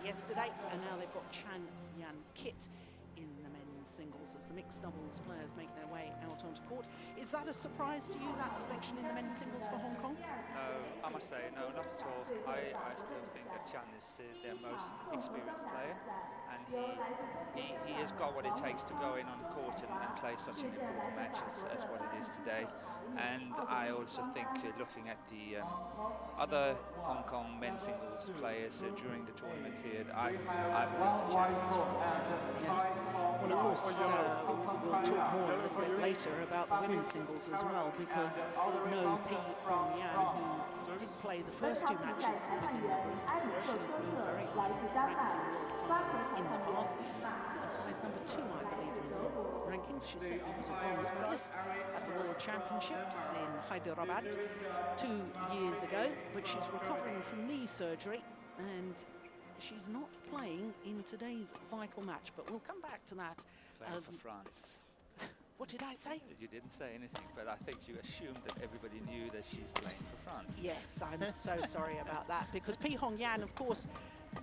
yesterday, and now they've got Chan Yan Kit in the men's singles as the mixed doubles players make their way out onto court. Is that a surprise to you, that selection in the men's singles for Hong Kong? No, I must say, no, not at all. I still think that Chan is their most experienced player, and he has got what it takes to go in on court and play such an important match as what it is today. And I also think, looking at the other Hong Kong men's singles players during the tournament here, I believe that Chan is the strongest. Yes. Well, of course, we'll talk more a little bit later about the women's singles as well, because no Pi Hong Yan, who did play the first two matches within the group, she's been very ranked in world titles in the past, as high as number 2, I believe, in the rankings. She certainly was a bronze medalist at the World Championships in Hyderabad 2 years ago, but she's recovering from knee surgery, and she's not playing in today's vital match, but we'll come back to that. Playing for France. What did I say? You didn't say anything, but I think you assumed that everybody knew that she's playing for France. Yes, I'm so sorry about that, because Pi Hong Yan, of course,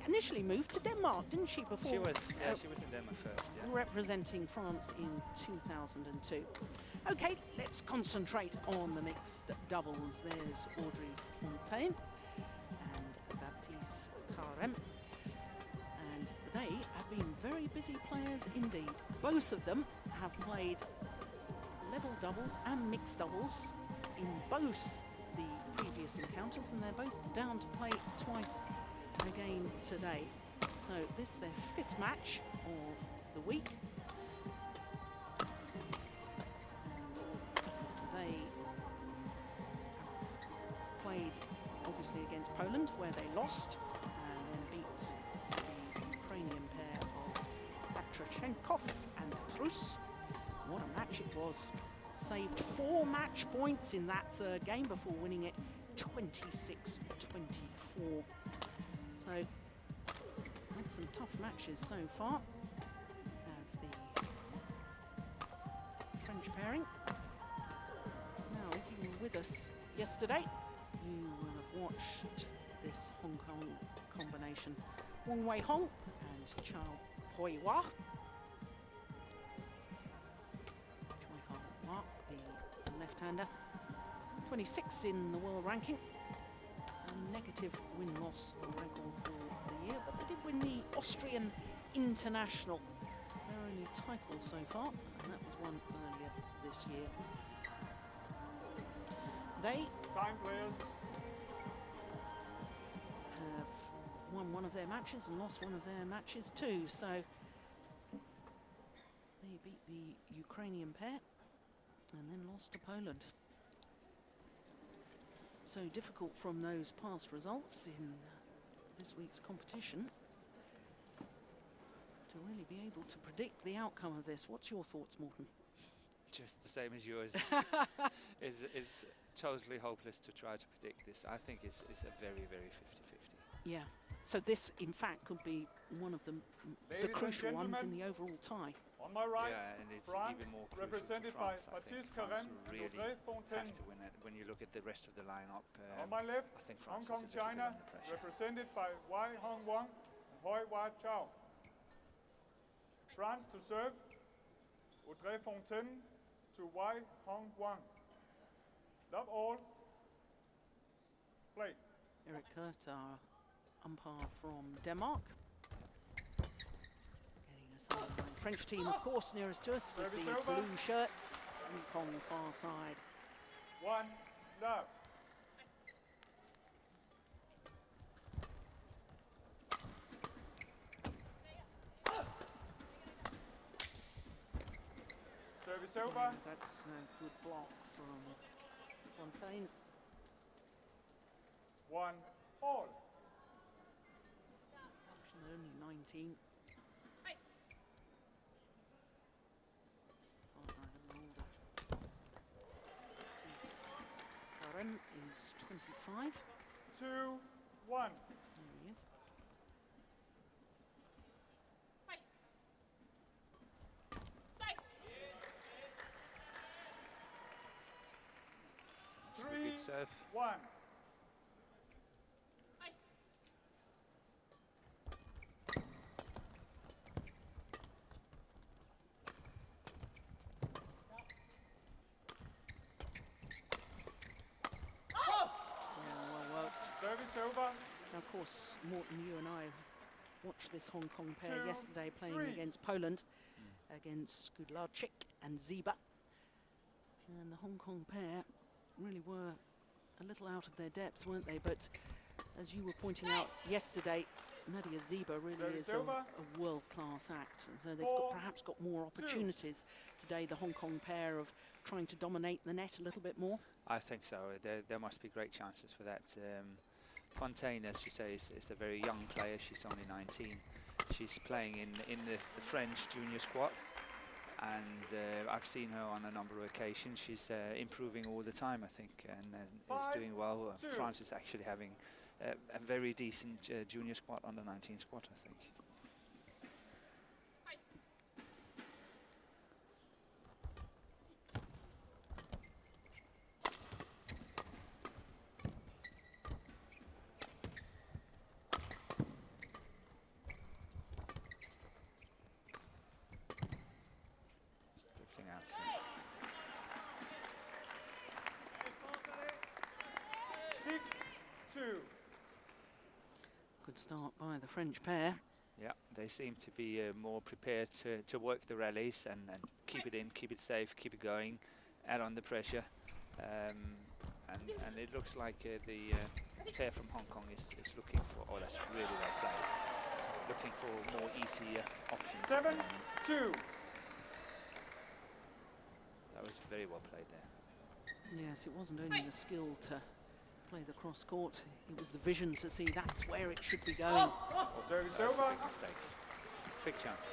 initially moved to Denmark, didn't she? Before she was in Denmark first, yeah. Representing France in 2002. Okay, let's concentrate on the mixed doubles. There's Audrey Fontaine and Baptiste Carême. And they have been very busy players indeed. Both of them have played level doubles and mixed doubles in both the previous encounters, and they're both down to play twice again today. So this is their 5th match of the week. And they have played obviously against Poland, where they lost, and then beat Ukrainian pair of Atrachenkov and Prus. What a match it was. Saved 4 match points in that third game before winning it 26-24. So, had some tough matches so far. Have the French pairing. Now, if you were with us yesterday, you will have watched this Hong Kong combination. Wong Wei Hong and Chao Hoi Wah. Choi Hoi Wah, the left-hander, 26 in the world ranking. A negative win-loss record for the year, but they did win the Austrian International. Their only title so far, and that was won earlier this year. They have won one of their matches and lost one of their matches too, so they beat the Ukrainian pair and then lost to Poland. So difficult from those past results in this week's competition to really be able to predict the outcome of this. What's your thoughts, Morten? Just the same as yours. It's totally hopeless to try to predict this. I think it's a very, very 50-50. Yeah. So this, in fact, could be one of the crucial ones in the overall tie. On my right, yeah, and it's France, even more crucial represented to France, by Baptiste France Carême really and Audrey Fontaine. have to win it. When you look at the rest of the lineup, on my I left, think Hong France Kong, is a little bit China, under pressure. represented by Wai Hong Wang and Hoi Wah Chao. France to serve, Audrey Fontaine to Wai Hong Wang. Love all. Play. Eric Kurt, our umpire from Denmark. Getting us on the French team, of course, nearest to us, with Service the over. blue shirts. Hong Kong far side. 1, love. Service over. That's a good block from Fontaine. 1, all. Actually, only 19. Carême is 25. 2, 1. There he is. Three, Good serve. 1. Service over. Now, of course, Morten, you and I watched this Hong Kong pair 2, yesterday playing 3. against Poland, against Skudlarczyk and Ziba. And the Hong Kong pair really were a little out of their depth, weren't they? But as you were pointing out yesterday, Nadia Ziba really is a world-class act. So they've perhaps got more opportunities today, the Hong Kong pair, of trying to dominate the net a little bit more. I think so. There must be great chances for that. Fontaine, as you say, is a very young player. She's only 19. She's playing in the French junior squad, and I've seen her on a number of occasions. She's improving all the time, I think, and is doing well. France is actually having a very decent junior squad, under 19 squad, I think. Drifting out. 6-2. Good start by the French pair. Yeah, they seem to be more prepared to work the rallies and keep it in, keep it safe, keep it going, add on the pressure. And it looks like the pair from Hong Kong is looking for, oh, that's really well played, looking for more easier options. 7-2. That was very well played there. Yes, it wasn't only the skill to play the cross court, it was the vision to see that's where it should be going. Service That was a over. big mistake. Big chance.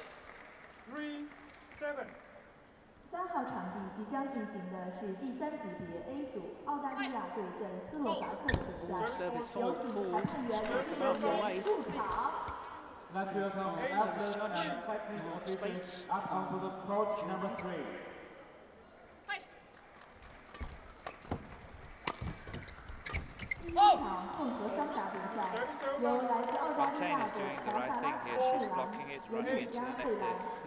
3-7. 3号场地即将进行的是第3级别 A 组澳大利亚对阵斯洛伐克的比赛。 Service 有 fault 请 called 裁判员 above the waist. 入场。 Says our service judge, Mark Spates. Up onto the court number 3. 第一场混合双打比赛，由来自澳大利 Fontaine 亚 is 的 doing the 乔 right 达 thing 拉 here. 波 She's 兰 blocking it, 由 running 瑞 into 加 the 佩 net. 兰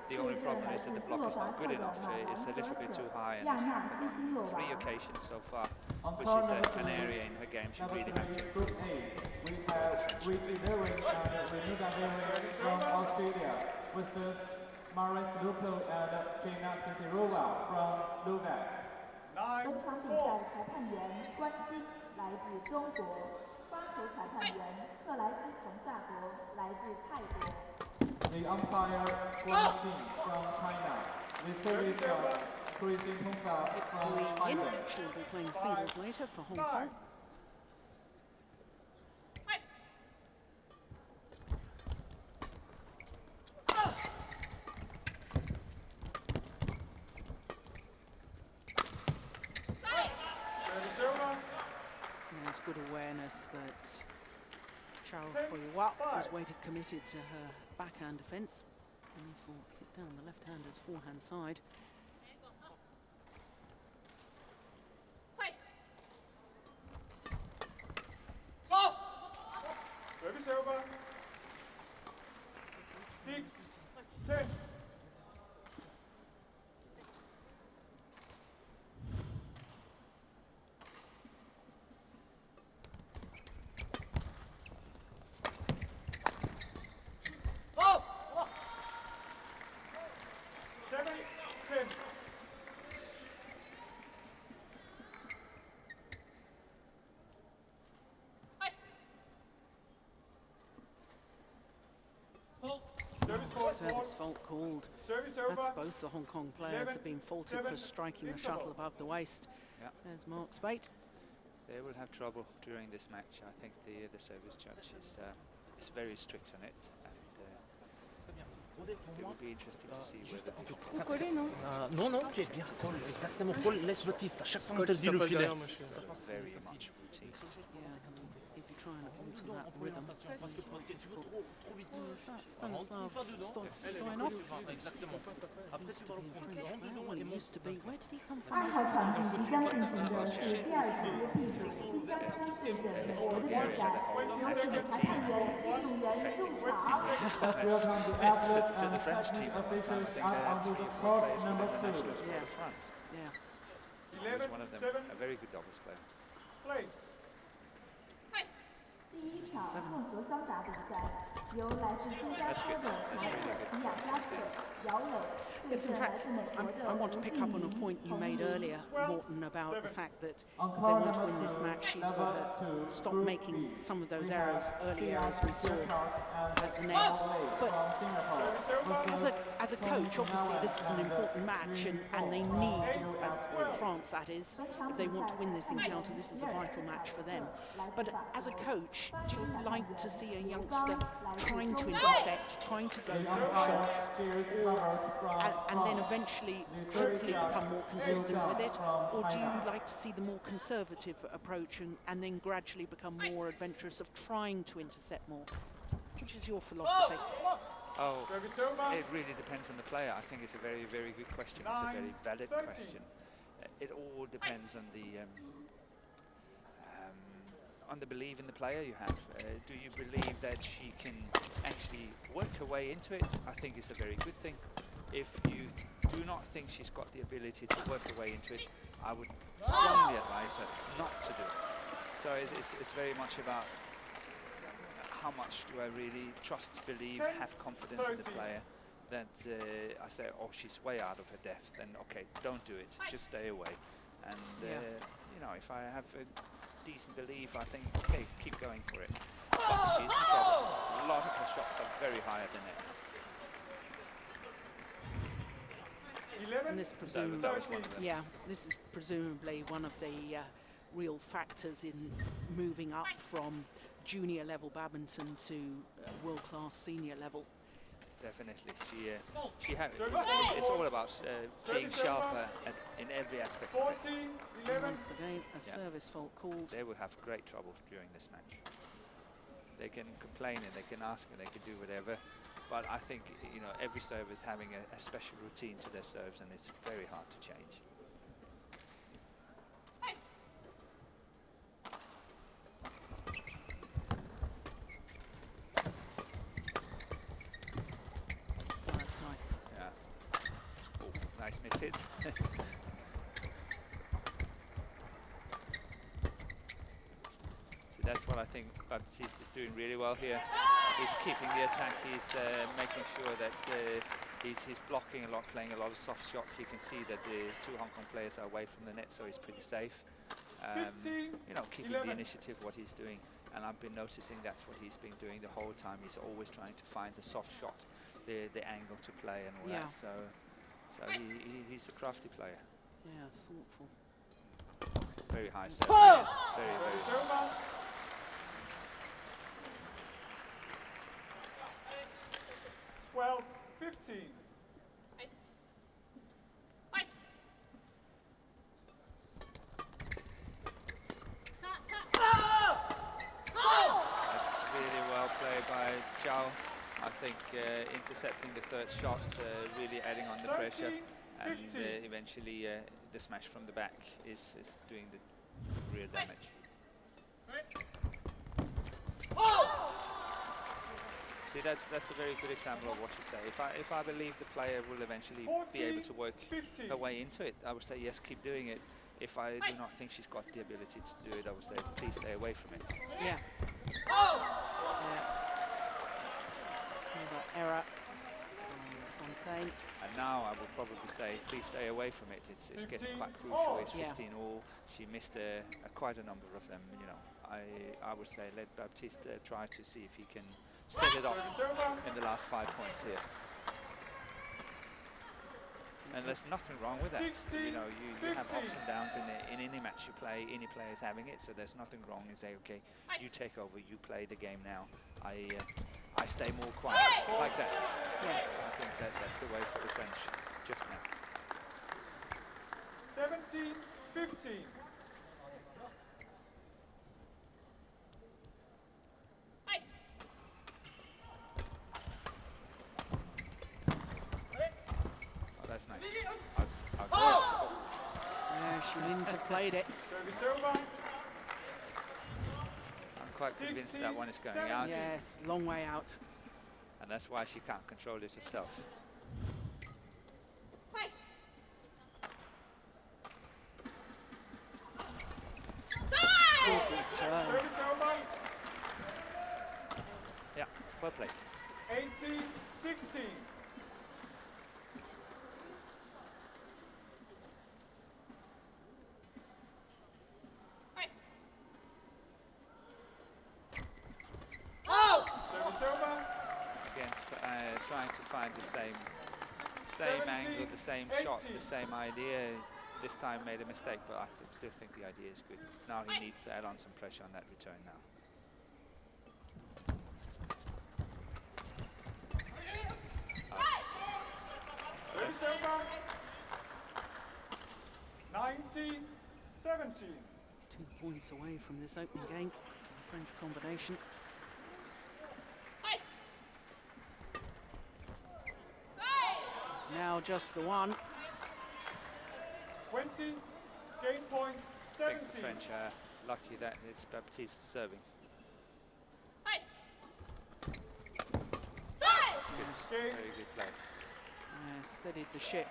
The 对 only 阵 problem 来 is 自 that the 斯 block 洛 is 伐 not 克 good 的 enough. 马兰 It's a 和 little bit too 者 high, and 亚 it's 纳西 happened 西洛 on 娃。 3 occasions so far, On which is court an number area in her game she Number really 3, has to Group improve. A. We have Ricky Lewin and Renita Lewin from Australia versus Maris Lupo and Gina Sisirova from Slovak. 本场比 9-4. 赛裁判员关欣来自中国，发球裁判员克莱斯滕萨国来自泰国。 The umpire Guan Xin from China. The service judge Christine Tongsa from Yin, Taiwan. she'll be playing singles later for Hong Kong. 9. Service over. There's good awareness that Chao 10, Huiwa was 5. waited committed to her backhand defence. And therefore kicked down the left-hander's forehand side. Service over. 6-10. Seven, 10. Service fault Service called. fault called. Service That's over. both the Hong Kong players have been faulted for 11-7 striking the interval. shuttle above the waist. Yeah. There's Mark Spate. They will have trouble during this match. I think the service judge is very strict on it, and it will be interesting to see whether this Trop collé, non Non, non, tu es bien. Colle, exactement. Colle, laisse le tiste. À chaque fois qu'on te dit le filet. is very much routine. Yeah, if you try and alter that rhythm. Parce que tu veux trop vite. Stanislav Stoyanov. Après, tu vas le prendre en dedans Well, et he monte. used to be. Where did he come 2 号 from? 场地即将进行的是第2级别 B 组新加坡对阵美国的比赛，有请裁判员运动员入场。 Welcome the athletes to and the French team technical all the time. I officials think they up have onto the 3 or 4 court players number within the national 2. squad of France. Yeah. He was one of them, 11-7. a very good doubles player. Play. 7. 由来自芝加哥的马可皮亚加特姚磊 Yes, in fact, I want to pick up on a point you made earlier, Morton, about the fact that if they want to win this match, she's got to stop making some of those errors, early errors we saw at the net. But as a coach, obviously this is an important match, and they need, France that is, if they want to win this encounter, this is a vital match for them. But as a coach, do you like to see a youngster trying to intercept, trying to go for shots, and then eventually, hopefully, become more consistent with it? Or do you like to see the more conservative approach and then gradually become more adventurous of trying to intercept more? Which is your philosophy? Oh, it really depends on the player. I think it's a very, very good question. It's a very valid question. It all depends on the belief in the player you have. Do you believe that she can actually work her way into it? I think it's a very good thing. If you do not think she's got the ability to work her way into it, I would strongly advise her not to do it. So it's very much about how much do I really trust, believe, have confidence in the player, that I say, oh, she's way out of her depth, then okay, don't do it, just stay away. And you know, if I have a decent belief, I think, okay, keep going for it. But she's in trouble. A lot of her shots are very high at the net. And this this is presumably one of the real factors in moving up from junior level badminton to world-class senior level. Definitely, she it's all about being sharper in every aspect of it. Once again, a service fault called. They will have great trouble during this match. They can complain and they can ask and they can do whatever, but I think, you know, every serve is having a special routine to their serves, and it's very hard to change. Nice miss hit. So that's what I think Baptiste is doing really well here. He's keeping the attack, he's making sure that he's blocking a lot, playing a lot of soft shots. You can see that the two Hong Kong players are away from the net, so he's pretty safe. You know, keeping the initiative, what he's doing. And I've been noticing that's what he's been doing the whole time. He's always trying to find the soft shot, the angle to play and all that. So he's a crafty player. Yeah, thoughtful. Very high serve. Yeah, very, very high. 12-15. That's really well played by Zhao. I think intercepting the third shot, really adding on the pressure, and eventually the smash from the back is doing the real damage. See, that's a very good example of what you say. If I believe the player will eventually be able to work her way into it, I would say yes, keep doing it. If I do not think she's got the ability to do it, I would say please stay away from it. Yeah. Error from Fontaine. And now I would probably say please stay away from it. It's getting quite crucial. It's 15 all. She missed quite a number of them. You know, I would say let Baptiste try to see if he can set it up in the last 5 points here. And there's nothing wrong with that. You know, you have ups and downs in any match you play. Any player's having it, so there's nothing wrong in saying, okay, you take over, you play the game now. I stay more quiet, like that. Yeah. I think that's the way for the French just now. 17-15. Oh, that's nice. Yeah, she wouldn't have played it. Service over. I'm quite convinced that one is going out. Yes, long way out. And that's why she can't control it herself. Service over. Yeah, well played. 18-16. Service over. Against trying to find the same angle, the same shot, the same idea. This time made a mistake, but I still think the idea is good. Now he needs to add on some pressure on that return now. Service over. 19-17. 2 points away from this opening game for the French combination. Now just the one. 20, game point I think 17. the French are lucky that it's Baptiste serving. Good, very good play. Steadied the ship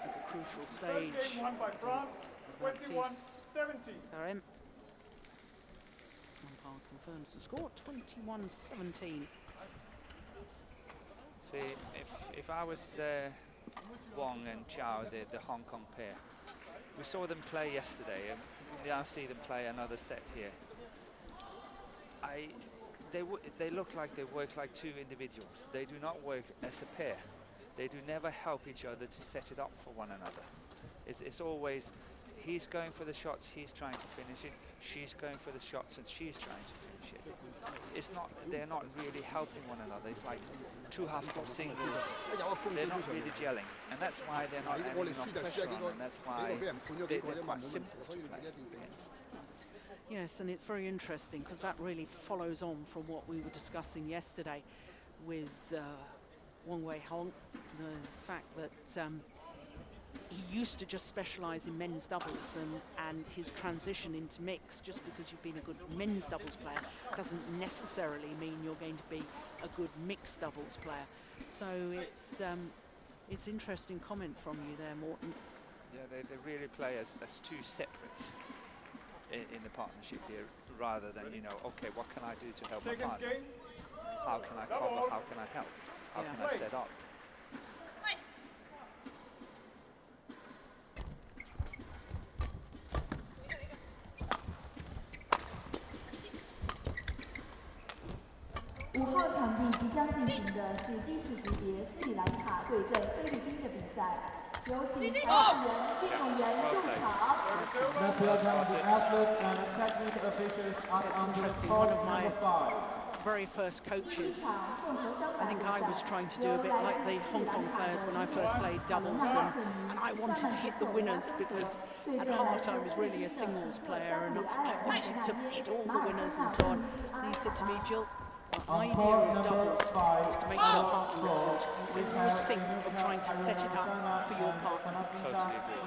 at the crucial First stage. game won by France, 21-17. Karem. Umpire confirms the score, 21-17. See, if I was Wong and Chow, the Hong Kong pair, we saw them play yesterday, and we now see them play another set here. They look like they work like two individuals. They do not work as a pair. They do never help each other to set it up for one another. It's always, he's going for the shots, he's trying to finish it. She's going for the shots, and she's trying to finish it. It's not, they're not really helping one another. It's like two half-court singles. They're not really gelling, and that's why they're not adding enough pressure on, and that's why they're quite simple to play against. Yes, and it's very interesting because that really follows on from what we were discussing yesterday with Wong Wei Hong, the fact that he used to just specialise in men's doubles, and his transition into mix, just because you've been a good men's doubles player doesn't necessarily mean you're going to be a good mixed doubles player. So it's interesting comment from you there, Morten. Yeah, they really play as two separates in the partnership here, rather than, you know, okay, what can I do to help my Second partner? game. How can I cover? How can I help? How can I set up?5号场地即将进行的是第4级别斯里兰卡对阵菲律宾的比赛，有请裁判员、运动员入场。 Let's welcome the athletes and technical officials on the court number 5. Very first coaches. I think I was trying to do a bit like the Hong Kong players when I first played doubles, and I wanted to hit the winners because at heart I was really a singles player, and I wanted to hit all the winners and so on. And he said to me, Jill, the idea of doubles is to make your partner look good. You always think of trying to set it up for your partner. Totally agree.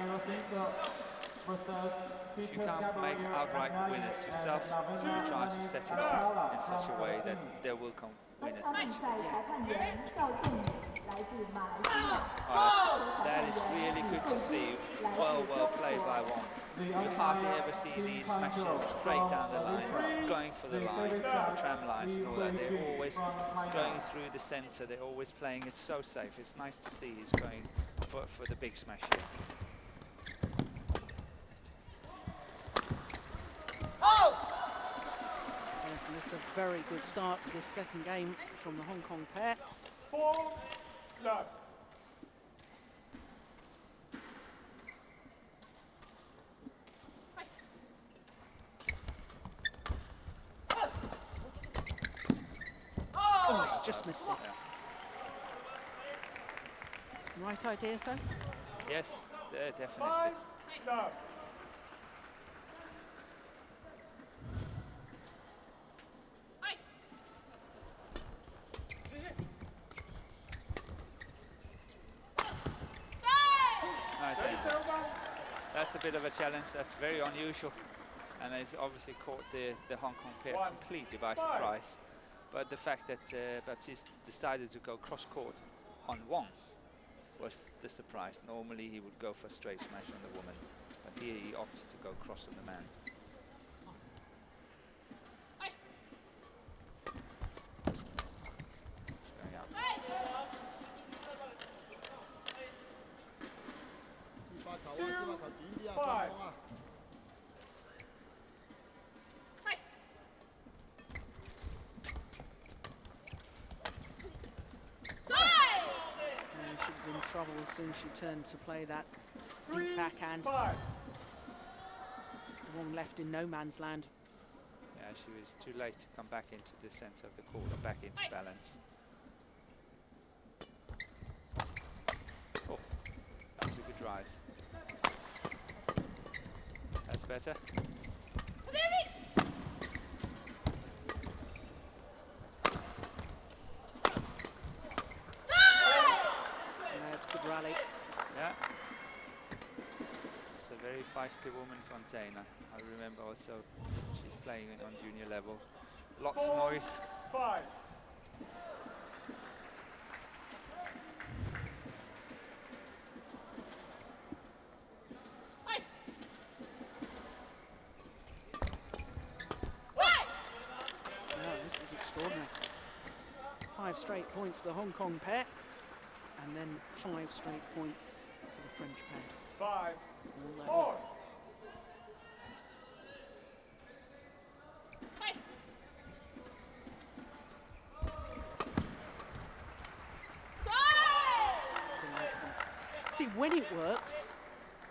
If you can't make outright winners yourself, you try to set it up in such a way that there will come winners eventually. That is really good to see. Well played by Wong. You hardly ever see these smashes straight down the line, going for the lines, the tram lines and all that. They're always going through the centre. They're always playing it so safe. It's nice to see he's going for the big smash here. Yes, and it's a very good start to this second game from the Hong Kong pair. 4 love. Oh, he's just missed it. Right idea, though? Yes, definitely. 5 love. Nice answer. That's a bit of a challenge. That's very unusual, and it's obviously caught the Hong Kong pair completely by surprise. But the fact that Baptiste decided to go cross-court on Wong was the surprise. Normally he would go for a straight smash on the woman, but here he opted to go cross on the man. trouble as soon as she turned to play that deep backhand. 5. The one left in no man's land. Yeah, she was too late to come back into the centre of the court or back into balance. Oh, that was a good drive. That's better. That's a good rally. Yeah. It's a very feisty woman, Fontana. I remember also she's playing on junior level. Lots of noise. 5. Oh, this is extraordinary. 5 straight points to the Hong Kong pair, and then 5 straight points to the French pair. 5. All level. 4. See, when it works,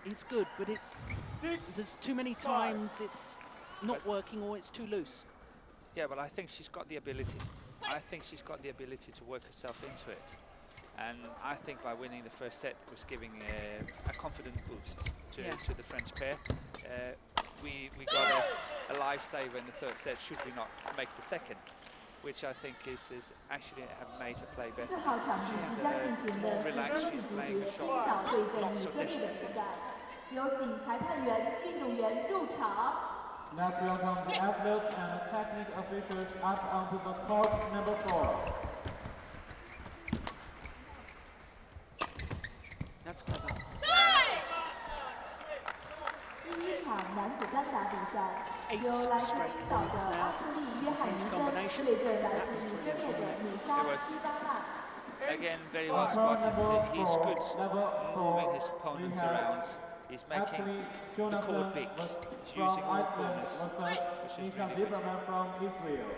it's good, but it's 6. there's too many times it's not working or it's too loose. Yeah, but I think she's got the ability. I think she's got the ability to work herself into it. And I think by winning the first set was giving a confident boost to the French pair. We got a lifesaver in the third set should we not make the second, which I think is actually have made her play better. 4号场地即将进行的是分组级别中小对阵女生队的比赛，有请裁判员、运动员入场。 Let's welcome the athletes and technical officials up onto the court number 4. That's clever. 第一场男子单打比赛， 8 由来自 straight 冰岛 points 的 now. 阿克利约翰尼森 Combination. 对阵来 That 自 was 以色 brilliant, 列的 wasn't it? 米莎 It was- 西达纳。 Again, very well On spotted. court He's number good 4, level moving 4, his we opponents have around. He's making Actually, the Jonathan court big. was He's from using all Iceland corners, versus which is Nisha really good. Sudirman from Israel.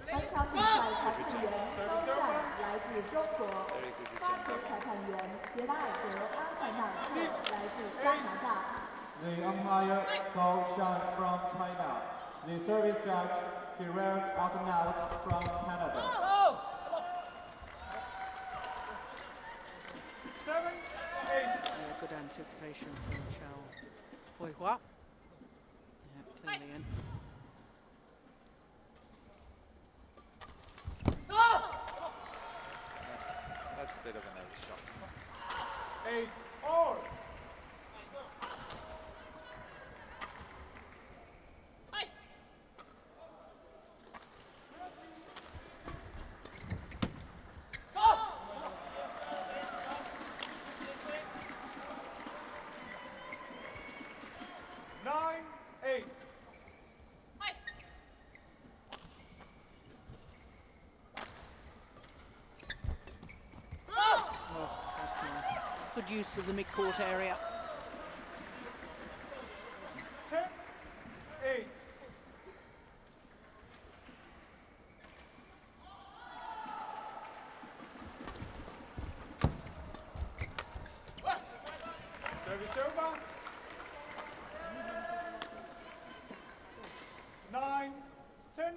本场比赛裁判员高赞来自中国， Very good 发 return. 球裁判员杰拉尔德·阿塞纳尔特来自加拿大。 The umpire Gao Shan from China. The service judge Gerard Arsenault from Canada. 7. 8. Good anticipation from Chao Huihua. Yeah, clearly in. That's a bit of an early shot. 8. All. Nine, 8. Oh, that's nice. Good use of the mid-court area. 10, 8. Service over. 9, 10.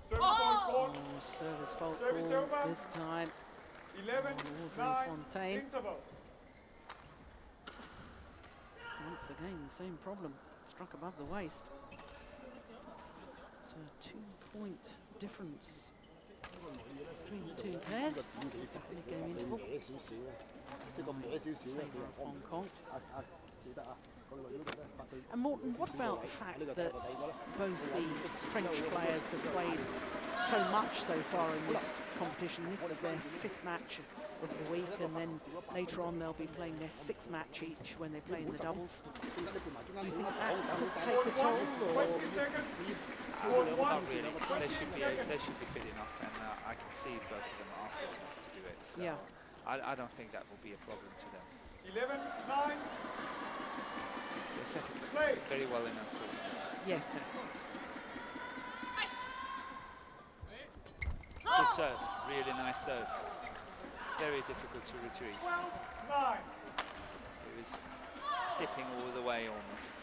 Service on court. Oh, service fault Service calls over. this time. 11, Audrey 9. Fontaine. Interval. Once again, the same problem. Struck above the waist. So a 2-point difference between the two pairs. In the game interval. Favour of Hong Kong. And Morten, what about the fact that both the French players have played so much so far in this competition? This is their 5th match of the week, and then later on they'll be playing their 6th match each when they play in the doubles. Do you think that could take the toll? Or 20 seconds. Not really. They should be fit enough, and I can see both of them are fit enough to do it. So Yeah. I don't think that will be a problem to them. 11, 9. There's settled Play. very well in her court. Yes. Good serve, really nice serve. Very difficult to retrieve. 12-9. It was dipping all the way almost.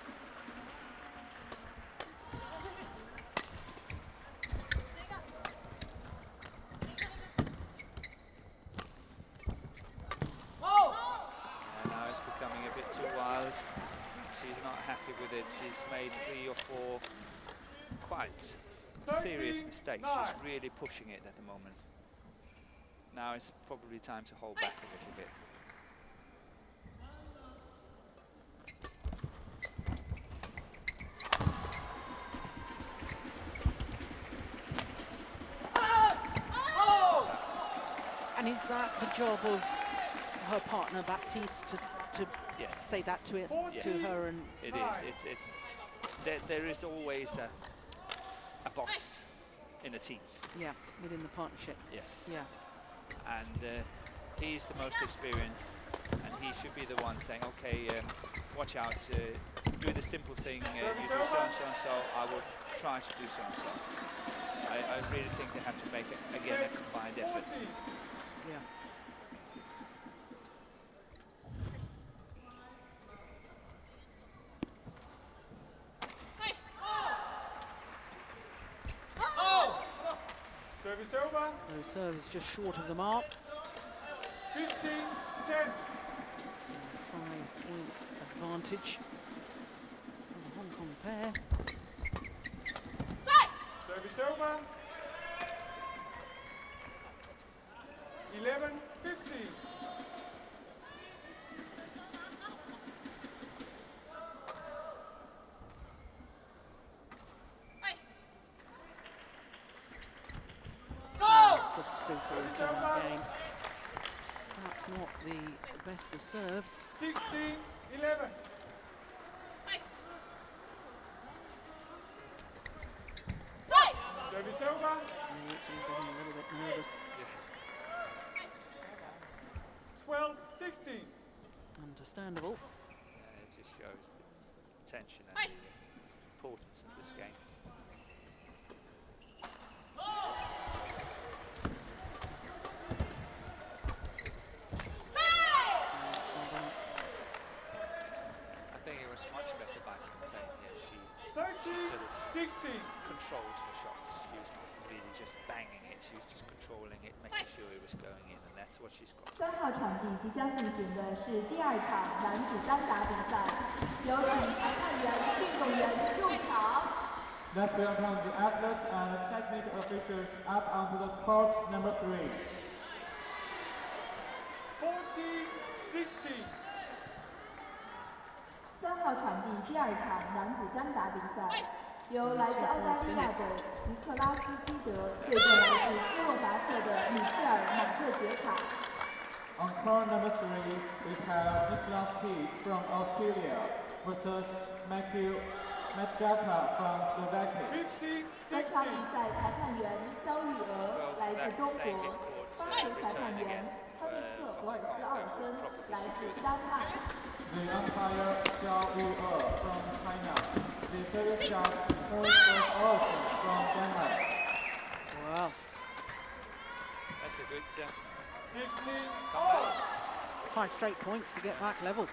And now it's becoming a bit too wild. She's not happy with it. She's made 3 or 4 quite serious mistakes. She's really pushing it at the moment. Now it's probably time to hold back a little bit. And is that the job of her partner Baptiste to Yes. say that to her? And It is. There is always a boss in a team. yeah, within the partnership. Yes. Yeah. And he's the most experienced, and he should be the one saying, okay, watch out, do the simple thing, you do so and so, I will try to do so and so. I really think they have to make, again, a combined effort. 40. Yeah. Service over. Those serves just short of the mark. 15-10. 5-point advantage for the Hong Kong pair. Service over. 11-15. It's a super return game. Perhaps not the best of serves. 16-11. Service over. Getting a little bit nervous. 12-16. Understandable. It just shows the tension and the importance of this game. I think it was much better by Fontaine here. She sort of 13-16. controlled her shots. She was not really just banging it, she was just controlling it, making sure it was going in, and that's what she's got. 3号场地即将进行的是第2场男子单打比赛，有请裁判员、运动员入场。 Let's welcome the athletes and technical officials up onto the court number 3. 14-16. 3号场地第2场男子单打比赛，由来自澳大利亚的尼克拉斯基德对阵来自斯洛伐克的米切尔马特杰卡。 On court number 3, we have Nicholas P. from Australia versus Matthew Medjaka from Slovakia. 本场比赛裁判员肖玉娥来自中国，双球裁判员康内克·博尔斯奥尔森来自丹麦。 The umpire Xiao Yu from China. The service shot first Olsen from Denmark. Wow. That's a good 16. 5 straight points to get back level.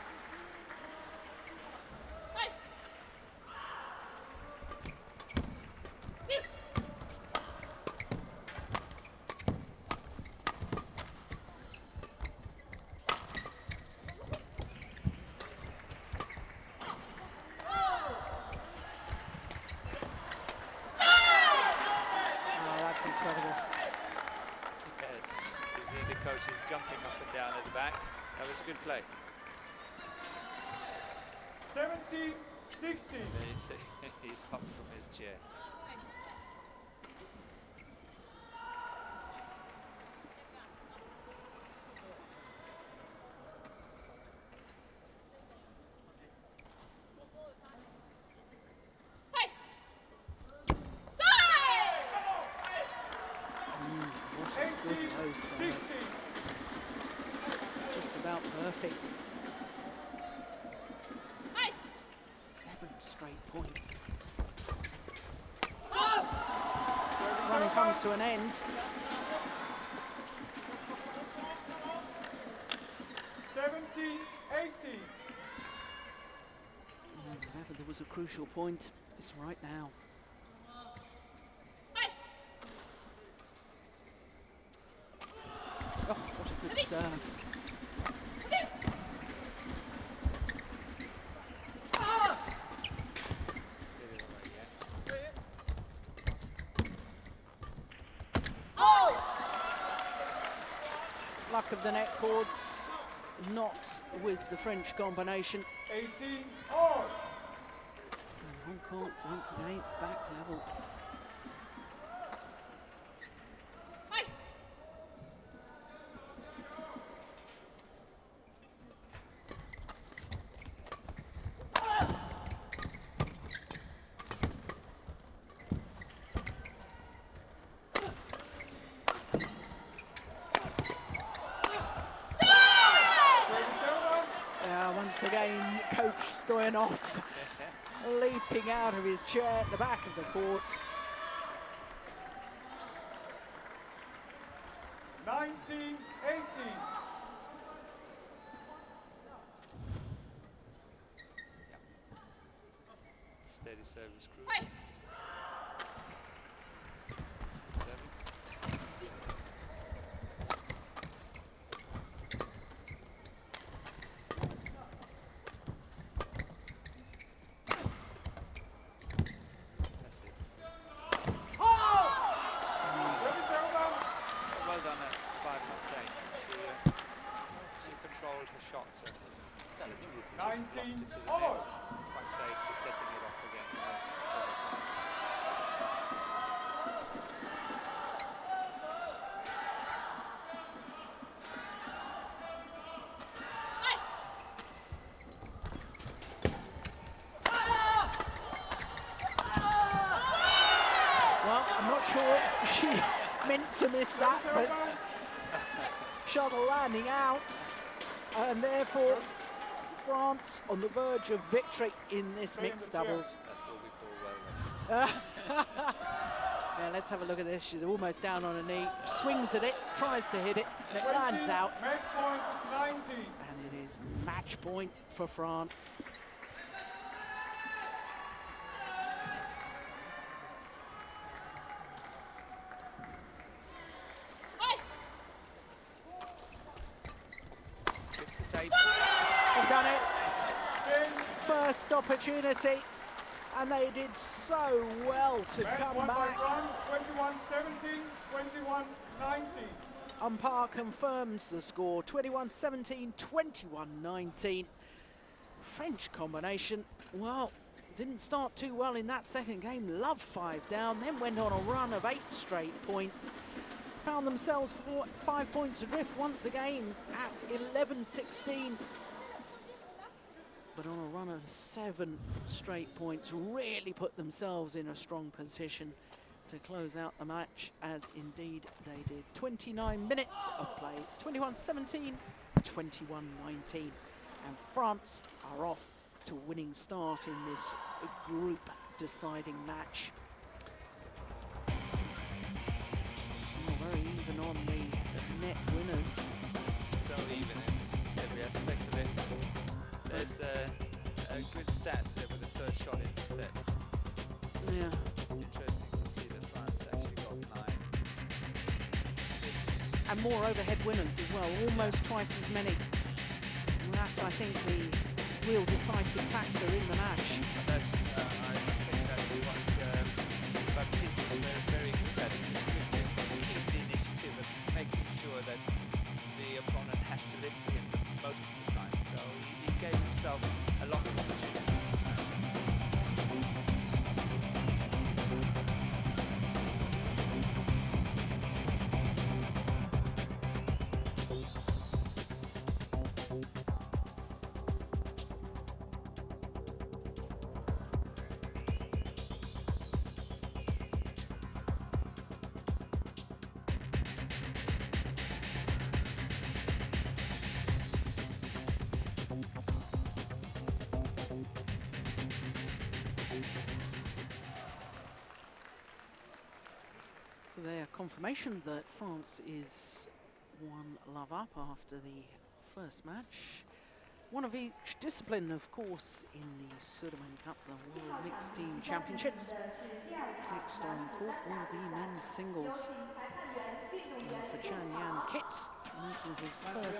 Incredible. You see the coach is jumping up and down at the back. That was a good play. 17-16. He's up from his chair. Just about perfect. straight points. Run comes to an end. 70-80. Whenever there was a crucial point, it's right now. Oh, what a good serve. Luck of the net cords, not with the French combination. 18 all. And Hong Kong once again back level. Once again, Coach Stoyanov leaping out of his chair at the back of the court. 19-18. Steady service crew. Well done at 5 from 10. She controlled her shots and 19 to the all. net, quite safely setting it up again for her. Well, I'm not sure she meant to miss that, but shuttle landing out, and therefore France on the verge of victory in this mixed doubles. That's what we call well left. Yeah, let's have a look at this. She's almost down on her knee, swings at it, tries to hit it, and it lands out. Match point 90. And it is match point for France. They've done it. First opportunity, and they did so well to Match come won by back. France, 21-17, 21-19. Umpire confirms the score, 21-17, 21-19. French combination, well, didn't start too well in that second game. Love 5 down, then went on a run of 8 straight points. Found themselves 5 points adrift once again at 11-16. But on a run of 7 straight points, really put themselves in a strong position to close out the match, as indeed they did. 29 minutes of play, 21-17, 21-19. And France are off to a winning start in this group deciding match. Very even on the net winners. So even in every aspect of it. There's a good stat there with the first shot intercept. Yeah. Interesting to see that France actually got 9. And more overhead winners as well, almost twice as many. That's, I think, the real decisive factor in the match. And that's, I think that's what Baptiste was very, very good at. He was good to keep the initiative and making sure that the opponent had to lift him most of the time. So he gave himself a lot of opportunities this match. confirmation that France is 1-love up after the first match. One of each discipline, of course, in the Sudirman Cup, the World Mixed Team Championships. Next on court will be men's singles. And for Chan Yan Kit, making his first